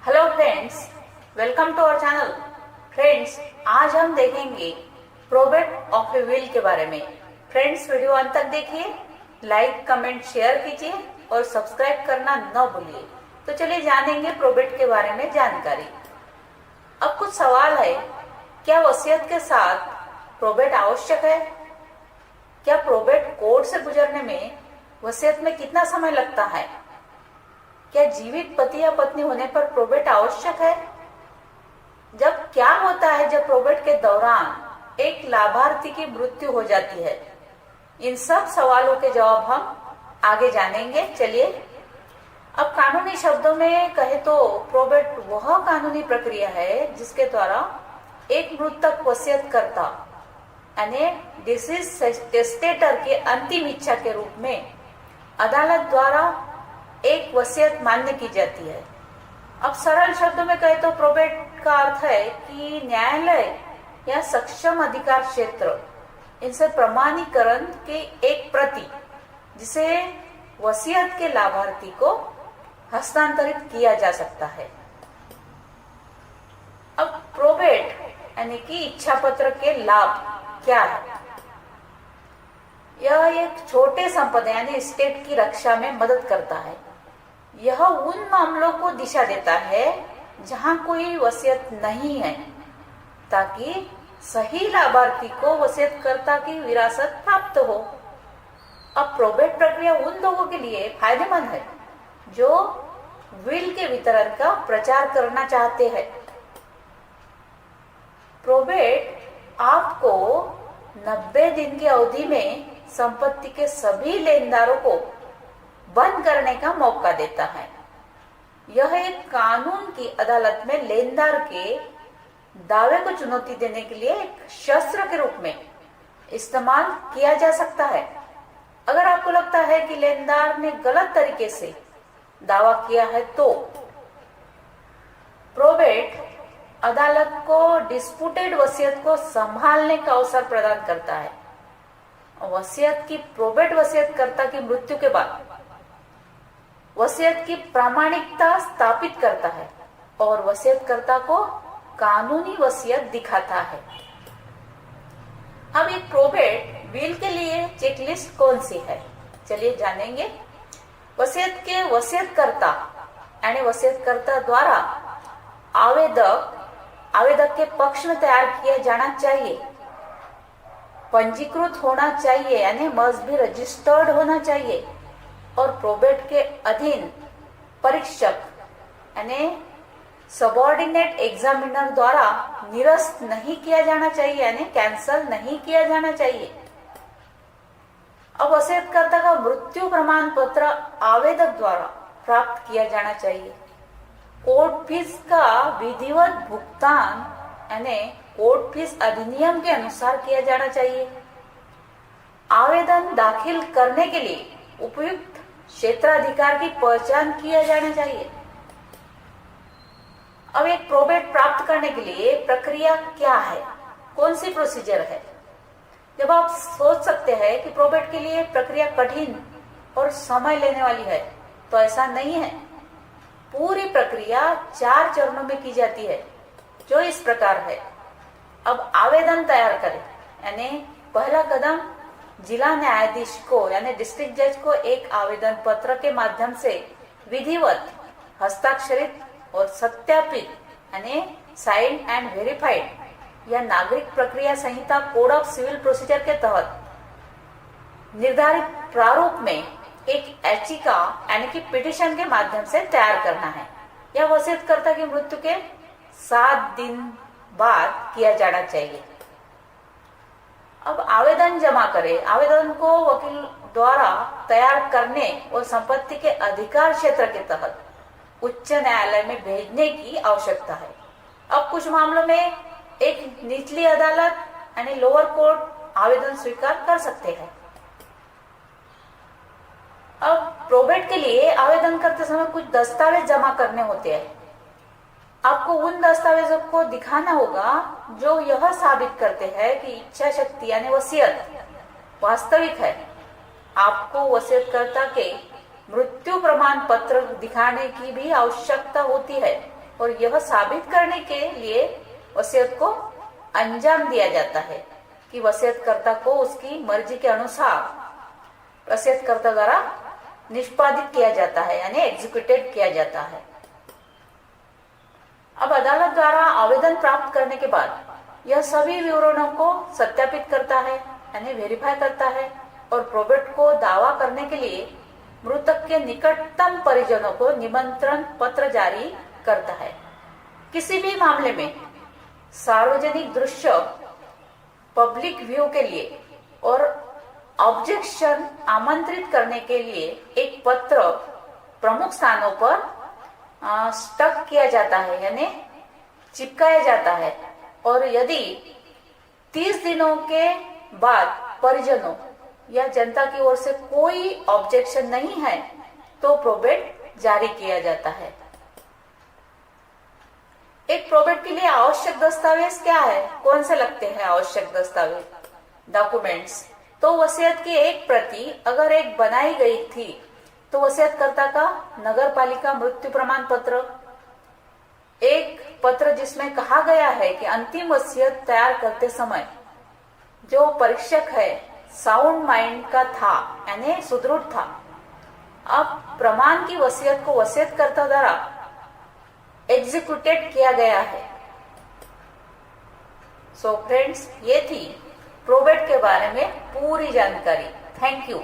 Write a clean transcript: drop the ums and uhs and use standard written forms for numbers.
Hello friends, welcome to our channel. Friends, आज हम देखेंगे प्रोबेट ऑफ ए विल के बारे में। फ्रेंड्स, वीडियो अंत तक देखिए, लाइक कमेंट शेयर कीजिए और सब्सक्राइब करना न भूलिए। तो चलिए जानेंगे प्रोबेट के बारे में जानकारी। अब कुछ सवाल है, क्या वसीयत के साथ प्रोबेट आवश्यक है? क्या प्रोबेट कोर्ट से गुजरने में वसीयत में कितना समय लगता है? क्या जीवित पति या पत्नी होने पर प्रोबेट आवश्यक है? क्या होता है जब प्रोबेट के दौरान एक लाभार्थी की मृत्यु हो जाती है? इन सब सवालों के जवाब हम आगे जानेंगे। चलिए, अब कानूनी शब्दों में कहे तो प्रोबेट वह कानूनी प्रक्रिया है जिसके द्वारा एक मृतक वसीयत करता यानी डिसीज टेस्टेटर के अंतिम इच्छा के रूप में अदालत द्वारा एक वसीयत मान्य की जाती है। अब सरल शब्दों में कहे तो प्रोबेट का अर्थ है कि न्यायालय या सक्षम अधिकार क्षेत्र इनसे प्रमाणीकरण के एक प्रति जिसे वसीयत के लाभार्थी को हस्तांतरित किया जा सकता है। अब प्रोबेट यानी कि इच्छा पत्र के लाभ क्या है? यह एक छोटे संपदा यानी स्टेट की रक्षा में मदद करता है। यह उन मामलों को दिशा देता है जहां कोई वसीयत नहीं है, ताकि सही लाभार्थी को वसीयतकर्ता की विरासत प्राप्त हो। अब प्रोबेट प्रक्रिया उन लोगों के लिए फायदेमंद है जो विल के वितरण का प्रचार करना चाहते हैं। प्रोबेट आपको 90 दिन की अवधि में संपत्ति के सभी लेनदारों को बंद करने का मौका देता है। यह एक कानून की अदालत में लेनदार के दावे को चुनौती देने के लिए एक शस्त्र के रूप में इस्तेमाल किया जा सकता है। अगर आपको लगता है कि लेनदार ने गलत तरीके से दावा किया है तो प्रोबेट अदालत को डिस्प्यूटेड वसीयत को संभालने का अवसर प्रदान करता है। वसीयत की प्रोबेट वसीयतकर्ता की मृत्यु के बाद वसीयत की प्रामाणिकता स्थापित करता है और वसीयतकर्ता को कानूनी वसीयत दिखाता है। अब एक प्रोबेट विल के लिए चेकलिस्ट कौन सी है, चलिए जानेंगे। वसीयत के वसीयतकर्ता यानी वसीयतकर्ता द्वारा आवेदक के पक्ष में तैयार किया जाना चाहिए, पंजीकृत होना चाहिए यानी मस्ट बी रजिस्टर्ड होना चाहिए, और प्रोबेट के अधीन परीक्षक यानी सबऑर्डिनेट एग्जामिनर द्वारा निरस्त नहीं किया जाना चाहिए यानी कैंसल नहीं किया जाना चाहिए। अब वसीयतकर्ता का मृत्यु प्रमाण पत्र आवेदक द्वारा प्राप्त किया जाना चाहिए। कोर्ट फीस का विधिवत भुगतान यानी कोर्ट फीस अधिनियम के अनुसार किया जाना चाहिए। आवेदन दाखिल करने के लिए उपयुक्त क्षेत्राधिकार की पहचान किया जाना चाहिए। अब एक प्रोबेट प्राप्त करने के लिए प्रक्रिया क्या है, कौन सी प्रोसीजर है? जब आप सोच सकते हैं कि प्रोबेट के लिए प्रक्रिया कठिन और समय लेने वाली है, तो ऐसा नहीं है। पूरी प्रक्रिया 4 चरणों में की जाती है, जो इस प्रकार है। अब आवेदन तैयार करें यानी पहला कदम जिला न्यायाधीश को यानी डिस्ट्रिक्ट जज को एक आवेदन पत्र के माध्यम से विधिवत हस्ताक्षरित और सत्यापित यानी साइंड एंड वेरीफाइड या नागरिक प्रक्रिया संहिता कोड ऑफ सिविल प्रोसीजर के तहत निर्धारित प्रारूप में एक याचिका यानी कि पिटिशन के माध्यम से तैयार करना है। यह वसीयतकर्ता की मृत्यु के 7 दिन बाद किया जाना चाहिए। अब आवेदन जमा करें। आवेदन को वकील द्वारा तैयार करने और संपत्ति के अधिकार क्षेत्र के तहत उच्च न्यायालय में भेजने की आवश्यकता है। अब कुछ मामलों में एक निचली अदालत यानी लोअर कोर्ट आवेदन स्वीकार कर सकते हैं। अब प्रोबेट के लिए आवेदन करते समय कुछ दस्तावेज जमा करने होते हैं। आपको उन दस्तावेजों को दिखाना होगा जो यह साबित करते हैं कि इच्छा शक्ति यानी वसीयत वास्तविक है। आपको वसीयतकर्ता के मृत्यु प्रमाण पत्र दिखाने की भी आवश्यकता होती है। और यह साबित करने के लिए वसीयत को अंजाम दिया जाता है कि वसीयतकर्ता को उसकी मर्जी के अनुसार वसीयतकर्ता द्वारा निष्पादित किया जाता है, यानी एग्जीक्यूटेड किया जाता है। अब अदालत द्वारा आवेदन प्राप्त करने के बाद यह सभी विवरणों को सत्यापित करता है, यानी वेरीफाई करता है, और प्रोबेट को दावा करने के लिए मृतक के निकटतम परिजनों को निमंत्रण पत्र जारी करता है। किसी भी मामले में सार्वजनिक दृश्य पब्लिक व्यू के लिए और ऑब्जेक्शन आमंत्रित करने के लिए एक पत्र प्रमुख स्थानों पर स्टक किया जाता है, यानी चिपकाया जाता है। और यदि 30 दिनों के बाद परिजनों या जनता की ओर से कोई ऑब्जेक्शन नहीं है तो प्रोबेट जारी किया जाता है। एक प्रोबेट के लिए आवश्यक दस्तावेज क्या है? कौन से लगते हैं आवश्यक दस्तावेज, डॉक्यूमेंट्स? तो वसीयत की एक प्रति अगर एक बनाई गई थी तो वसीयतकर्ता का नगर पालिका मृत्यु प्रमाण पत्र, एक पत्र जिसमें कहा गया है कि अंतिम वसीयत तैयार करते समय जो परीक्षक है साउंड माइंड का था, यानी सुदृढ़ था। अब प्रमाण की वसीयत को वसीयतकर्ता द्वारा एग्जीक्यूटेड किया गया है। सो फ्रेंड्स, ये थी प्रोबेट के बारे में पूरी जानकारी। Thank you.